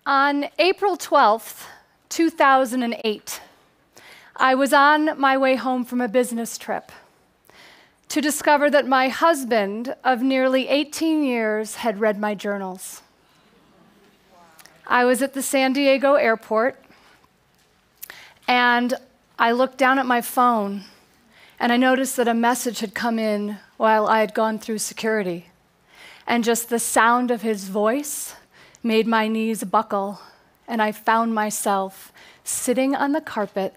On April 12th, 2008, I was on my way home from a business trip to discover that my husband of nearly 18 years had read my journals. I was at the San Diego airport, and I looked down at my phone, and I noticed that a message had come in while I had gone through security. And just the sound of his voice made my knees buckle, and I found myself sitting on the carpet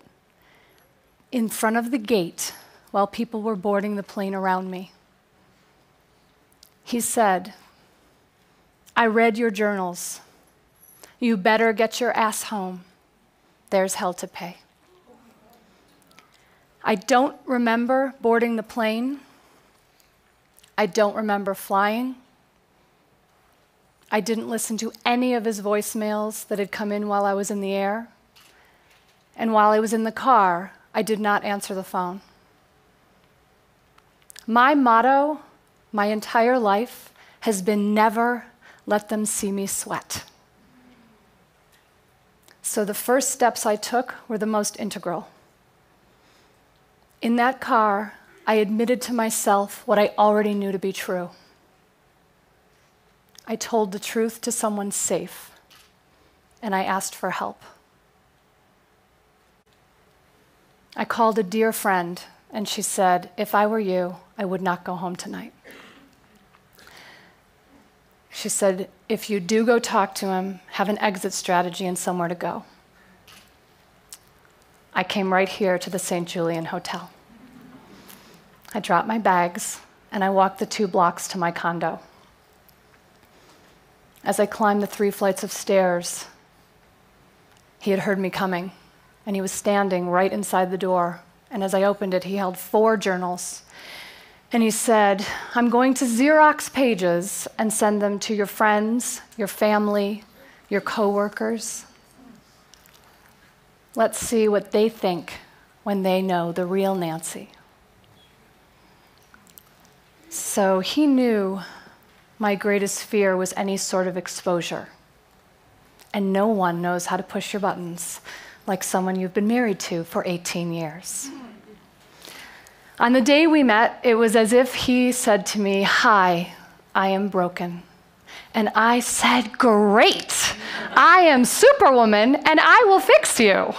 in front of the gate while people were boarding the plane around me. He said, "I read your journals. You better get your ass home. There's hell to pay." I don't remember boarding the plane. I don't remember flying. I didn't listen to any of his voicemails that had come in while I was in the air. And while I was in the car, I did not answer the phone. My motto, my entire life, has been never let them see me sweat. So the first steps I took were the most integral. In that car, I admitted to myself what I already knew to be true. I told the truth to someone safe, and I asked for help. I called a dear friend, and she said, "If I were you, I would not go home tonight." She said, "If you do go talk to him, have an exit strategy and somewhere to go." I came right here to the St. Julian Hotel. I dropped my bags, and I walked the 2 blocks to my condo. As I climbed the 3 flights of stairs, he had heard me coming, and he was standing right inside the door. And as I opened it, he held 4 journals. And he said, "I'm going to Xerox pages and send them to your friends, your family, your coworkers. Let's see what they think when they know the real Nancy." So he knew my greatest fear was any sort of exposure. And no one knows how to push your buttons like someone you've been married to for 18 years. On the day we met, it was as if he said to me, "Hi, I am broken." And I said, "Great, I am Superwoman and I will fix you."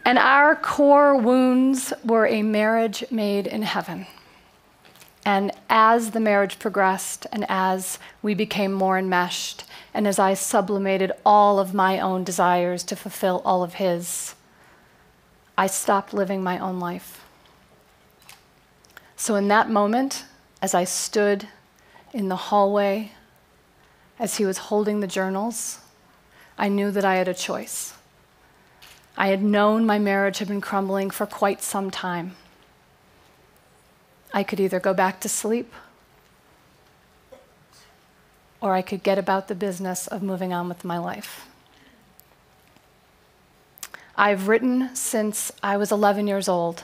And our core wounds were a marriage made in heaven. And as the marriage progressed, and as we became more enmeshed, and as I sublimated all of my own desires to fulfill all of his, I stopped living my own life. So in that moment, as I stood in the hallway, as he was holding the journals, I knew that I had a choice. I had known my marriage had been crumbling for quite some time. I could either go back to sleep, or I could get about the business of moving on with my life. I've written since I was 11 years old.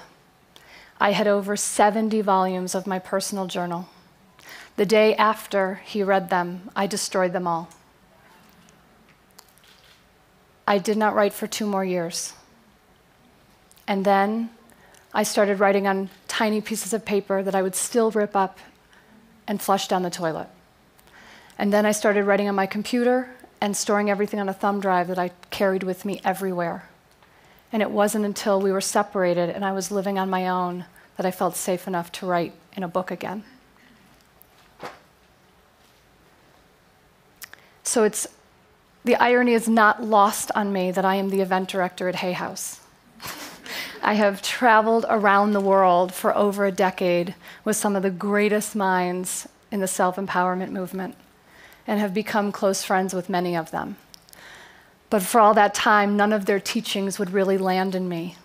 I had over 70 volumes of my personal journal. The day after he read them, I destroyed them all. I did not write for 2 more years. And then I started writing on tiny pieces of paper that I would still rip up and flush down the toilet. And then I started writing on my computer and storing everything on a thumb drive that I carried with me everywhere. And it wasn't until we were separated and I was living on my own that I felt safe enough to write in a book again. So the irony is not lost on me that I am the event director at Hay House. I have traveled around the world for over a decade with some of the greatest minds in the self-empowerment movement and have become close friends with many of them. But for all that time, none of their teachings would really land in me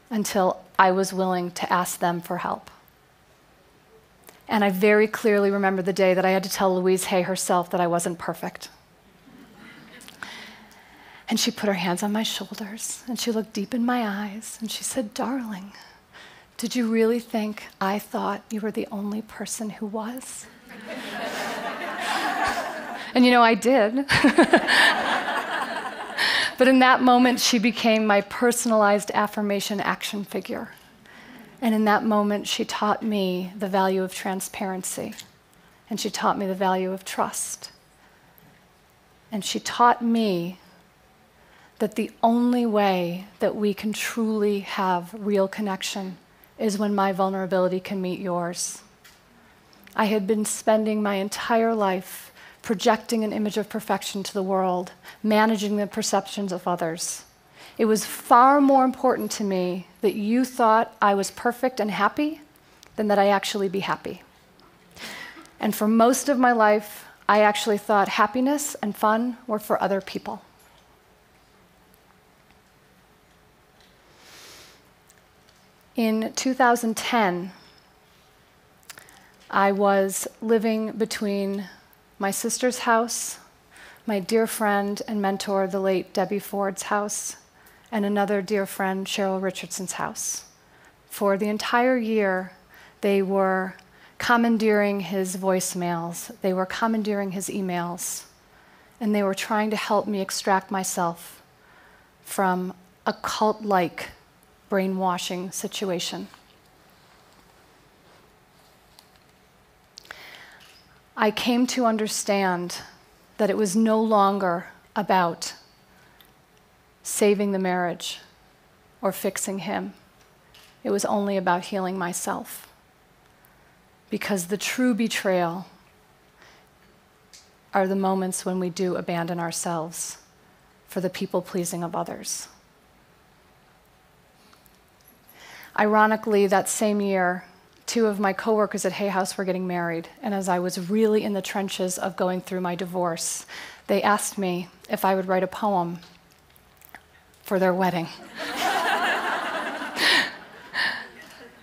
until I was willing to ask them for help. And I very clearly remember the day that I had to tell Louise Hay herself that I wasn't perfect. And she put her hands on my shoulders, and she looked deep in my eyes, and she said, "Darling, did you really think I thought you were the only person who was?" And I did. But in that moment, she became my personalized affirmation action figure. And in that moment, she taught me the value of transparency. And she taught me the value of trust. And she taught me that the only way that we can truly have real connection is when my vulnerability can meet yours. I had been spending my entire life projecting an image of perfection to the world, managing the perceptions of others. It was far more important to me that you thought I was perfect and happy than that I actually be happy. And for most of my life, I actually thought happiness and fun were for other people. In 2010, I was living between my sister's house, my dear friend and mentor, the late Debbie Ford's house, and another dear friend, Cheryl Richardson's house. For the entire year, they were commandeering his voicemails, they were commandeering his emails, and they were trying to help me extract myself from a cult-like brainwashing situation. I came to understand that it was no longer about saving the marriage or fixing him. It was only about healing myself. Because the true betrayal are the moments when we do abandon ourselves for the people-pleasing of others. Ironically, that same year, 2 of my coworkers at Hay House were getting married, and as I was really in the trenches of going through my divorce, they asked me if I would write a poem for their wedding.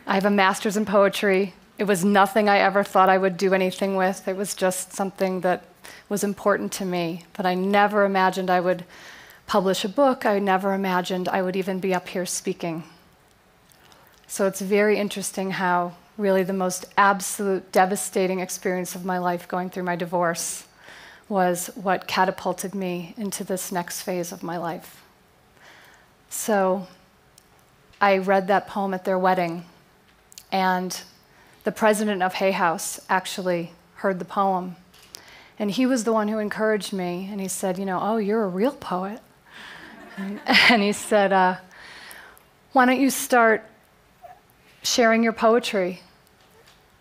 I have a master's in poetry. It was nothing I ever thought I would do anything with. It was just something that was important to me, but I never imagined I would publish a book. I never imagined I would even be up here speaking. So it's very interesting how really the most absolute devastating experience of my life going through my divorce was what catapulted me into this next phase of my life. So I read that poem at their wedding, and the president of Hay House actually heard the poem. And he was the one who encouraged me, and he said, oh, you're a real poet. And he said, why don't you start sharing your poetry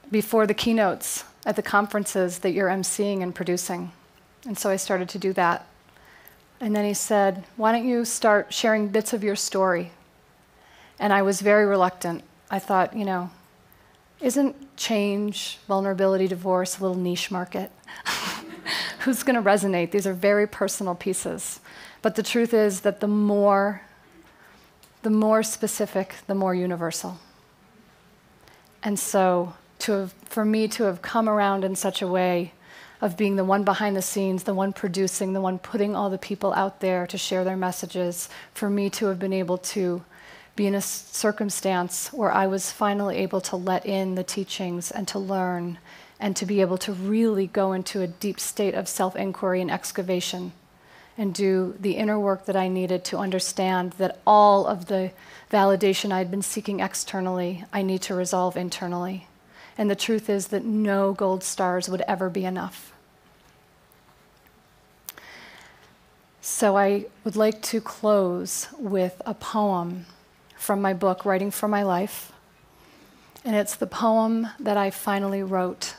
before the keynotes at the conferences that you're emceeing and producing? And so I started to do that. And then he said, why don't you start sharing bits of your story? And I was very reluctant. I thought, isn't change, vulnerability, divorce a little niche market? Who's going to resonate? These are very personal pieces. But the truth is that the more specific, the more universal. And so for me to have come around in such a way of being the one behind the scenes, the one producing, the one putting all the people out there to share their messages, for me to have been able to be in a circumstance where I was finally able to let in the teachings and to learn and to be able to really go into a deep state of self-inquiry and excavation and do the inner work that I needed to understand that all of the validation I'd been seeking externally, I need to resolve internally. And the truth is that no gold stars would ever be enough. So I would like to close with a poem from my book, Writing for My Life. And it's the poem that I finally wrote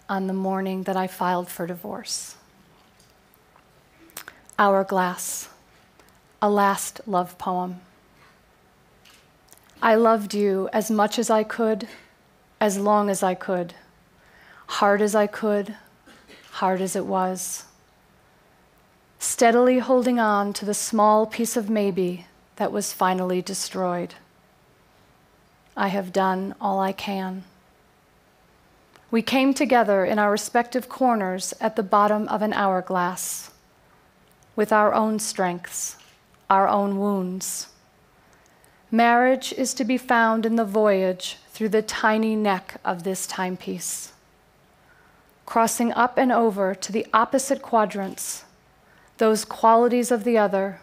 on the morning that I filed for divorce. Hourglass, a last love poem. I loved you as much as I could, as long as I could, hard as I could, hard as it was, steadily holding on to the small piece of maybe that was finally destroyed. I have done all I can. We came together in our respective corners at the bottom of an hourglass, with our own strengths, our own wounds. Marriage is to be found in the voyage through the tiny neck of this timepiece. crossing up and over to the opposite quadrants, those qualities of the other,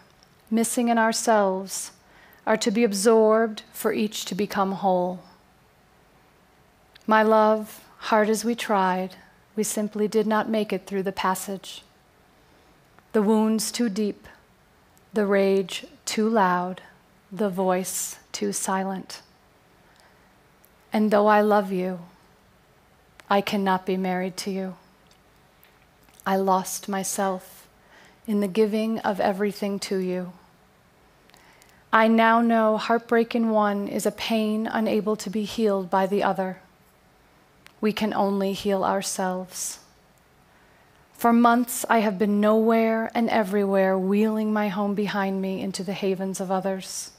missing in ourselves, are to be absorbed for each to become whole. My love, hard as we tried, we simply did not make it through the passage. The wounds too deep, the rage too loud, the voice too silent. And though I love you, I cannot be married to you. I lost myself in the giving of everything to you. I now know heartbreak in one is a pain unable to be healed by the other. We can only heal ourselves. For months, I have been nowhere and everywhere, wheeling my home behind me into the havens of others.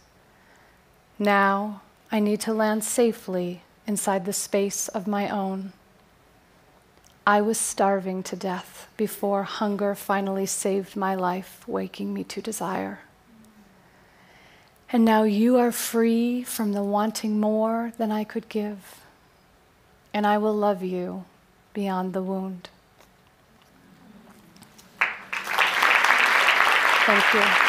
Now, I need to land safely inside the space of my own. I was starving to death before hunger finally saved my life, waking me to desire. And now you are free from the wanting more than I could give, and I will love you beyond the wound. Thank you.